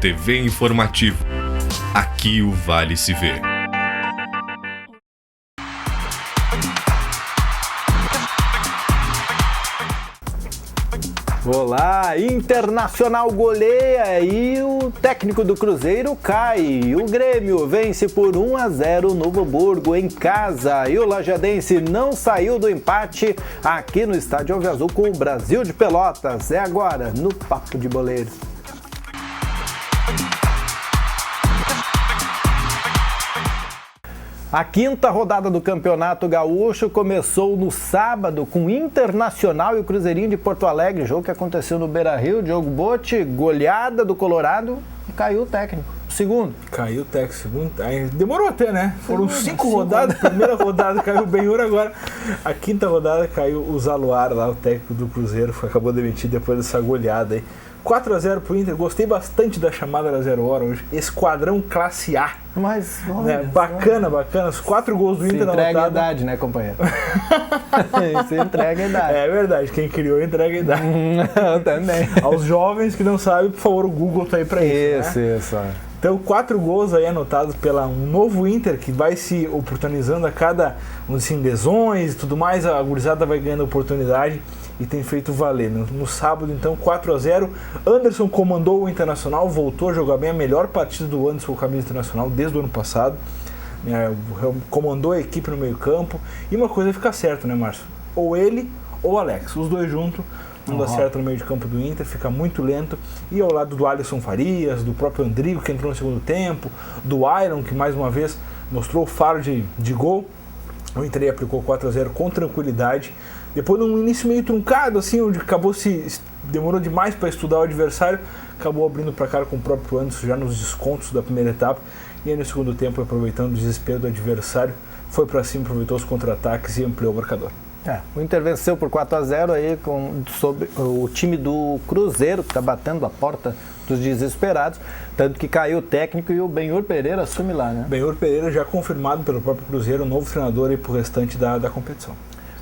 TV Informativo. Aqui o Vale se vê. Olá, Internacional goleia e o técnico do Cruzeiro cai. O Grêmio vence por 1-0 o Novo Hamburgo em casa e o lajadense não saiu do empate aqui no Estádio Alviazul com o Brasil de Pelotas. É agora no Papo de Boleiro. A quinta rodada do Campeonato Gaúcho começou no sábado com o Internacional e o Cruzeirinho de Porto Alegre, jogo que aconteceu no Beira-Rio. Diogo Botti, goleada do Colorado e caiu o técnico. Segundo. Caiu o técnico, segundo. Aí demorou até, né? Foram 5 rodadas, primeira rodada caiu o Benhur, agora a quinta rodada caiu o Zaluar lá, o técnico do Cruzeiro, acabou demitido depois dessa goleada aí. 4-0 pro Inter, gostei bastante da chamada da 0 hora hoje, esquadrão classe A. Mas, né? Bacana, os 4 gols do Inter na rodada. Entrega a idade, né, companheiro? Você entrega a idade. É verdade, quem criou entrega a idade. Eu também. Aos jovens que não sabem, por favor, o Google tá aí pra isso, né? Isso. Então, 4 gols aí anotados pela um novo Inter, que vai se oportunizando a cada lesões e tudo mais, a gurizada vai ganhando oportunidade e tem feito valer. No sábado, então, 4-0, Anderson comandou o Internacional, voltou a jogar bem, a melhor partida do Anderson com a camisa internacional desde o ano passado, comandou a equipe no meio campo, e uma coisa fica certa, né, Márcio? Ou ele ou o Alex, os dois juntos, não dá certo no meio de campo do Inter, fica muito lento, e ao lado do Alisson Farias, do próprio Andrigo, que entrou no segundo tempo, do Iron, que mais uma vez mostrou o faro de gol, o Inter aplicou 4-0 com tranquilidade, depois de um início meio truncado, assim, onde demorou demais para estudar o adversário, acabou abrindo para cara com o próprio Anderson já nos descontos da primeira etapa, e aí no segundo tempo, aproveitando o desespero do adversário, foi para cima, aproveitou os contra-ataques e ampliou o marcador. O Inter venceu por 4-0 aí sobre o time do Cruzeiro, que está batendo a porta dos desesperados, tanto que caiu o técnico e o Benhur Pereira assume lá, né? Benhur Pereira já confirmado pelo próprio Cruzeiro, o novo treinador aí pro restante da competição.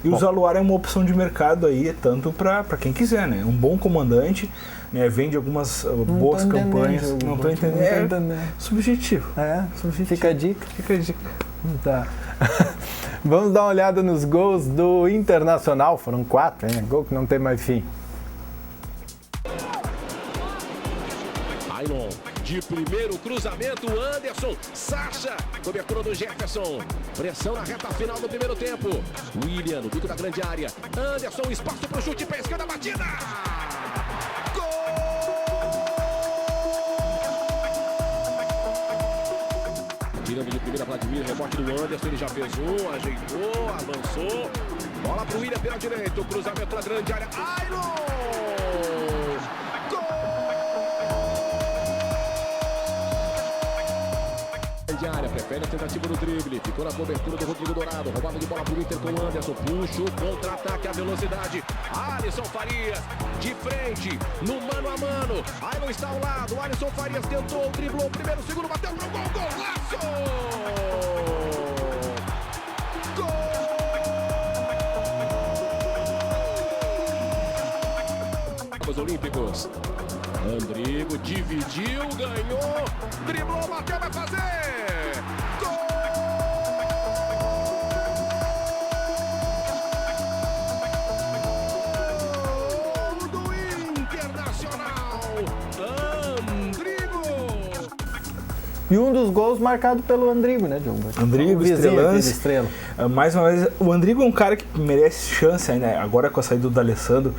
E o Zaluar é uma opção de mercado aí, tanto para quem quiser, né? Um bom comandante, né? Vende algumas boas campanhas. Não estou entendendo. Subjetivo. Subjetivo. Fica a dica. Tá. Vamos dar uma olhada nos gols do Internacional. Foram 4, hein? Gol que não tem mais fim. Ailon, de primeiro cruzamento, Anderson, Sacha, cobertura do Jefferson, pressão na reta final do primeiro tempo, William, no bico da grande área, Anderson, espaço para o chute, pé esquerda, batida! Tirando de primeira, Vladimir, rebote do Anderson, ele já fez um, ajeitou, avançou, bola pro William pela direita, cruzamento na grande área, Ailon! Gol! Grande área, prefere a tentativa do drible, ficou na cobertura do Rodrigo Dourado, roubada de bola pro Inter com o Anderson, puxa o contra-ataque, a velocidade, Alisson Farias, de frente, no mano a mano, Ailon está ao lado, Alisson Farias tentou, driblou, primeiro, segundo, bateu pro gol, golaço! Gol! Os Olímpicos, Andrigo dividiu, ganhou, driblou, bateu, vai fazer! E um dos gols marcado pelo Andrigo, né, Diogo? Andrigo, estrela. Mais uma vez, o Andrigo é um cara que merece chance ainda, agora com a saída do D'Alessandro,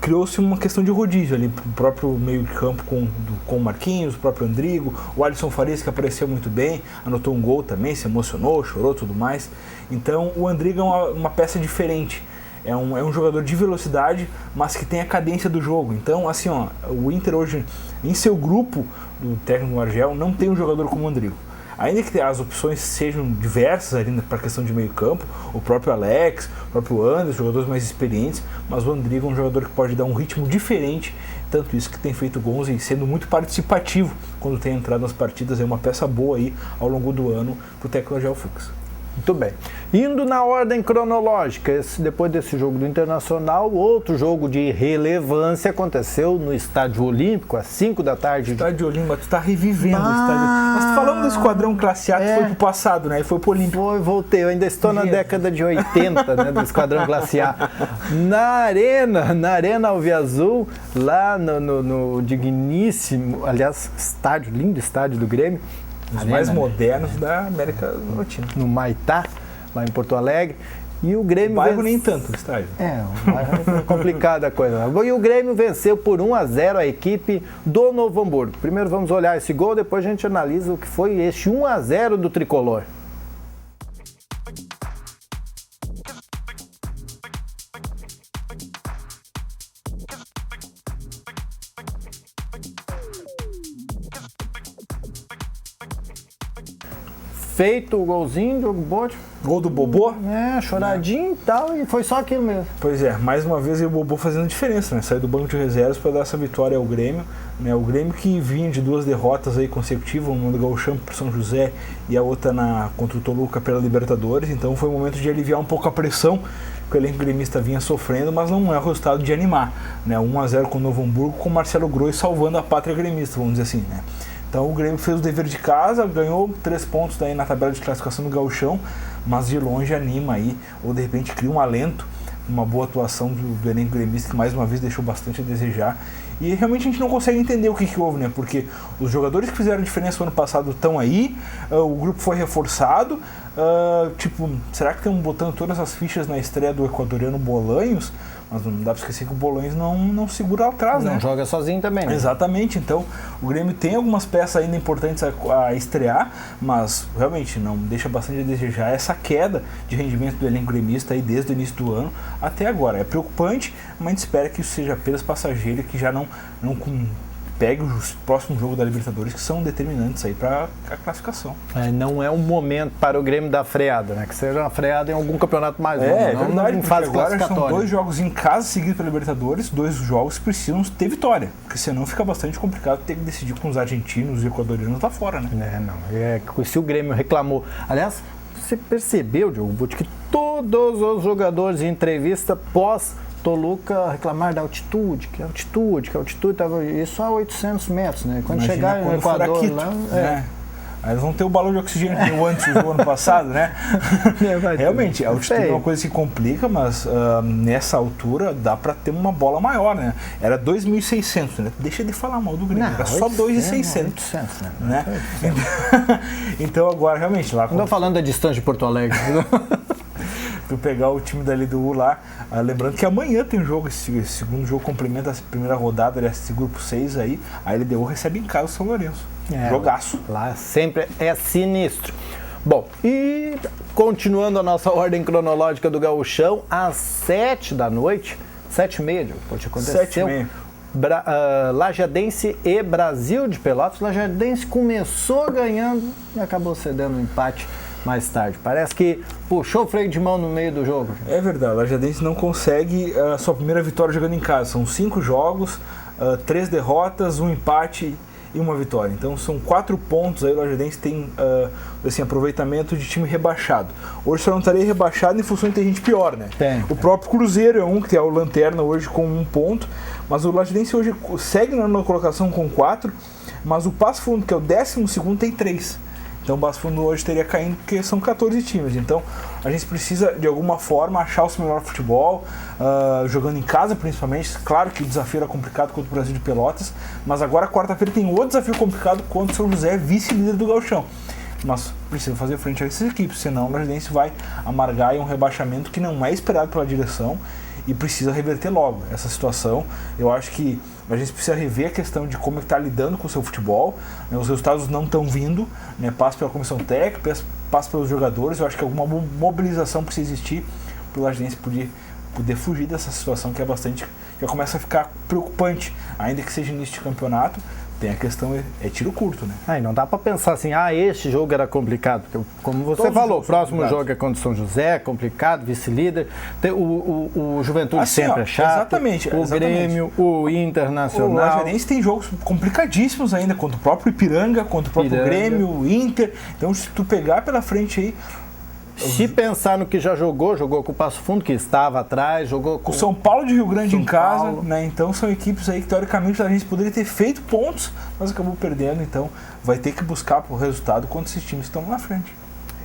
criou-se uma questão de rodízio ali, o próprio meio de campo com o Marquinhos, o próprio Andrigo, o Alisson Farias, que apareceu muito bem, anotou um gol também, se emocionou, chorou, tudo mais. Então, o Andrigo é uma peça diferente. É um jogador de velocidade, mas que tem a cadência do jogo. Então, assim, o Inter hoje, em seu grupo do técnico Argel, não tem um jogador como o Andrigo. Ainda que as opções sejam diversas ali para a questão de meio campo, o próprio Alex, o próprio Anderson, jogadores mais experientes, mas o Andrigo é um jogador que pode dar um ritmo diferente, tanto isso que tem feito gols e sendo muito participativo quando tem entrado nas partidas, é uma peça boa aí ao longo do ano para o técnico Argel Fux. Muito bem. Indo na ordem cronológica, depois desse jogo do Internacional, outro jogo de relevância aconteceu no Estádio Olímpico, às 5 da tarde. Estádio Olímpico, tu tá revivendo o estádio. Nós tá falando do Esquadrão Classe A que foi pro passado, né? E foi pro Olímpico. Voltei, eu ainda estou na década de 80, né, do Esquadrão Classe A. Na Arena Alviazul, lá no digníssimo, aliás, lindo estádio do Grêmio. Os mais modernos da América Latina. No Maitá, lá em Porto Alegre. E o Grêmio... O bairro nem tanto, o estádio. O bairro é complicada a coisa. E o Grêmio venceu por 1-0 a equipe do Novo Hamburgo. Primeiro vamos olhar esse gol, depois a gente analisa o que foi este 1-0 do Tricolor. Feito o golzinho, Diogo Bote. Gol do Bobô? Choradinho e tal, e foi só aquilo mesmo. Pois é, mais uma vez o Bobô fazendo diferença, né? Saiu do banco de reservas para dar essa vitória ao Grêmio, né? O Grêmio que vinha de 2 derrotas aí consecutivas, uma do Gauchão para São José e a outra contra o Toluca pela Libertadores, então foi o momento de aliviar um pouco a pressão que o elenco gremista vinha sofrendo, mas não é o resultado de animar, né? 1-0 com o Novo Hamburgo, com o Marcelo Grois salvando a pátria gremista, vamos dizer assim, né? Então o Grêmio fez o dever de casa, ganhou 3 pontos daí na tabela de classificação do Gauchão, mas de longe anima aí, ou de repente cria um alento, uma boa atuação do elenco gremista, que mais uma vez deixou bastante a desejar. E realmente a gente não consegue entender o que houve, né? Porque os jogadores que fizeram diferença no ano passado estão aí, o grupo foi reforçado, será que estamos botando todas as fichas na estreia do equatoriano Bolanhos? Mas não dá para esquecer que o Bolanhos não segura atrás, né? Não joga sozinho também, né? Exatamente, então o Grêmio tem algumas peças ainda importantes a estrear, mas realmente não deixa bastante a desejar essa queda de rendimento do elenco gremista aí desde o início do ano até agora. É preocupante, mas a gente espera que isso seja apenas passageiro e que já não pegue o próximo jogo da Libertadores, que são determinantes aí para a classificação. Não é um momento para o Grêmio dar freada, né? Que seja uma freada em algum campeonato mais longo. É verdade, em fase agora classificatória. são 2 jogos em casa seguidos pela Libertadores, 2 jogos precisam ter vitória, porque senão fica bastante complicado ter que decidir com os argentinos e equatorianos lá fora, né? Se o Grêmio reclamou... Aliás, você percebeu, Diogo Butti, que todos os jogadores em entrevista Toluca reclamar da altitude, que a altitude estava isso a 800 metros, né? Quando chegar no Equador Quito, lá... né? Aí eles vão ter o balão de oxigênio que deu antes do ano passado, né? Realmente, a altitude é uma coisa que complica, mas nessa altura dá para ter uma bola maior, né? Era 2.600, né? Deixa de falar mal do Grêmio, era só 2.600, né? Então agora, realmente, lá... Não estou falando da distância de Porto Alegre. Tu pegar o time da LDU lá, lembrando que amanhã tem um jogo, esse segundo jogo complementa a primeira rodada desse grupo 6 aí, a LDU recebe em casa o São Lourenço. Jogaço. Lá sempre é sinistro. Bom, e continuando a nossa ordem cronológica do Gauchão, às 7 da noite, 7h30, pode acontecer. 7h30. Lajadense e Brasil de Pelotas. Lajadense começou ganhando e acabou cedendo um empate mais tarde. Parece que puxou o freio de mão no meio do jogo. É verdade, o Lajadense não consegue a sua primeira vitória jogando em casa. São 5 jogos, 3 derrotas, 1 empate e 1 vitória. Então são 4 pontos aí. O Lajadense tem aproveitamento de time rebaixado. Hoje só não estaria rebaixado em função de ter gente pior, né? O próprio Cruzeiro é um que é o lanterna hoje com 1 ponto, mas o Lajadense hoje segue na colocação com 4, mas o Passo Fundo, que é o 12º, tem 3. Então o Passo Fundo hoje teria caindo porque são 14 times. Então a gente precisa de alguma forma achar o seu melhor futebol, jogando em casa principalmente. Claro que o desafio era complicado contra o Brasil de Pelotas, mas agora quarta-feira tem outro desafio complicado contra o São José, vice-líder do Gauchão. Mas precisa fazer frente a essas equipes, senão o Lajadense vai amargar um rebaixamento que não é esperado pela direção e precisa reverter logo essa situação. Eu acho que a gente precisa rever a questão de como está lidando com o seu futebol, né? Os resultados não estão vindo, né? Passa pela comissão técnica, passa pelos jogadores. Eu acho que alguma mobilização precisa existir para o Lajadense poder fugir dessa situação que é bastante, já começa a ficar preocupante, ainda que seja início de campeonato. Tem a questão, é tiro curto, né? Não dá para pensar assim, este jogo era complicado, porque, como você Todos falou, o próximo jogo é contra o São José, complicado, vice-líder, o Juventude assim, sempre é chato, exatamente. Grêmio, o Internacional. O Lajadense tem jogos complicadíssimos ainda, contra o próprio Ipiranga, contra o próprio Grêmio, o Inter. Então, se tu pegar pela frente aí, Se pensar no que já jogou com o Passo Fundo, que estava atrás, jogou com o São Paulo de Rio Grande São em casa, Paulo. né? Então são equipes aí que teoricamente a gente poderia ter feito pontos, mas acabou perdendo, então vai ter que buscar o resultado contra esses times que estão lá na frente.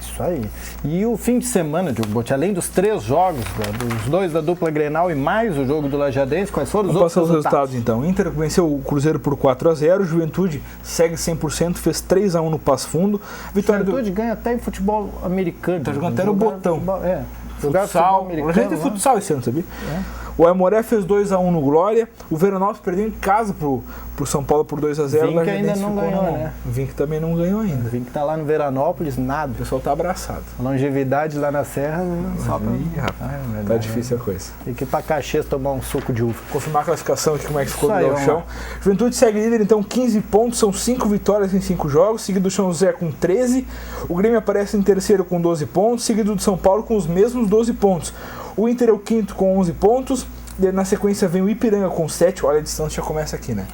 Isso aí. E o fim de semana, Diogo Botti, além dos 3 jogos, dos 2 da dupla Grenal e mais o jogo do Lajadense, quais foram os Vamos outros passar os resultados então. Inter venceu o Cruzeiro por 4-0, Juventude segue 100%, fez 3-1 no Passo Fundo. Vitória Juventude ganha até em futebol americano. Tá jogando até no botão. Jogar Futsal. A gente tem futsal esse ano, sabia? O Aimoré fez 2-1 no Glória. O Veranópolis perdeu em casa pro São Paulo por 2-0. Vinc ainda não ganhou, né? O Vinc também não ganhou ainda. O Vinc tá lá no Veranópolis, nada. O pessoal tá abraçado. A longevidade lá na Serra, só pra... Ih, rapaz, tá difícil a coisa. Tem que ir pra Caxias tomar um suco de uva. Confirmar a classificação aqui, como é que ficou Isso do aí, Gauchão. Juventude segue líder, então 15 pontos, são 5 vitórias em 5 jogos, seguido do São José com 13. O Grêmio aparece em terceiro com 12 pontos, seguido do São Paulo com os mesmos 12 pontos. O Inter é o quinto com 11 pontos. Na sequência vem o Ipiranga com 7. Olha, a distância já começa aqui, né?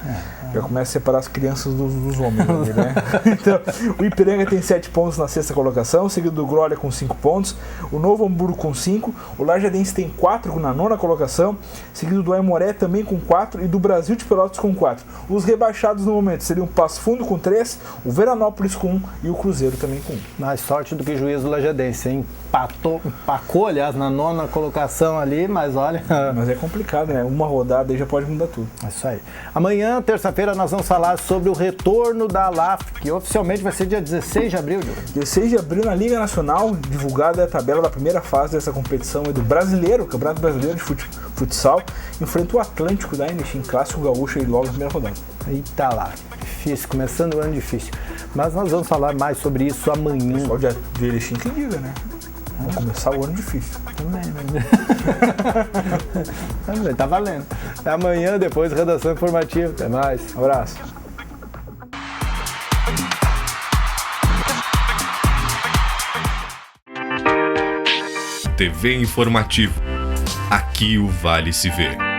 Já começa a separar as crianças dos homens ali, né? Então, o Ipiranga tem 7 pontos na sexta colocação, seguido do Glória com 5 pontos, o Novo Hamburgo com 5, o Lajadense tem 4 na nona colocação, seguido do Aimoré também com 4 e do Brasil de Pelotas com 4. Os rebaixados no momento seriam o Passo Fundo com 3, o Veranópolis com 1 e o Cruzeiro também com 1. Mais sorte do que juiz do Lajadense, hein? Empacou, aliás, na nona colocação ali, mas olha... Mas é complicado, né? Uma rodada aí já pode mudar tudo. É isso aí. Amanhã, terça-feira, nós vamos falar sobre o retorno da LAF, que oficialmente vai ser dia 16 de abril, Diogo. 16 de abril na Liga Nacional, divulgada a tabela da primeira fase dessa competição do Brasileiro, Campeonato Brasileiro de Futsal, enfrenta o Atlântico da Erechim, Clássico Gaúcho e logo na primeira rodada. Eita lá, difícil, começando o ano difícil. Mas nós vamos falar mais sobre isso amanhã. O pessoal de Erechim que diga, né? Vamos começar o ano difícil. Também, tá valendo. Amanhã, depois, redação informativa. Até mais. Abraço. TV Informativo. Aqui o Vale se vê.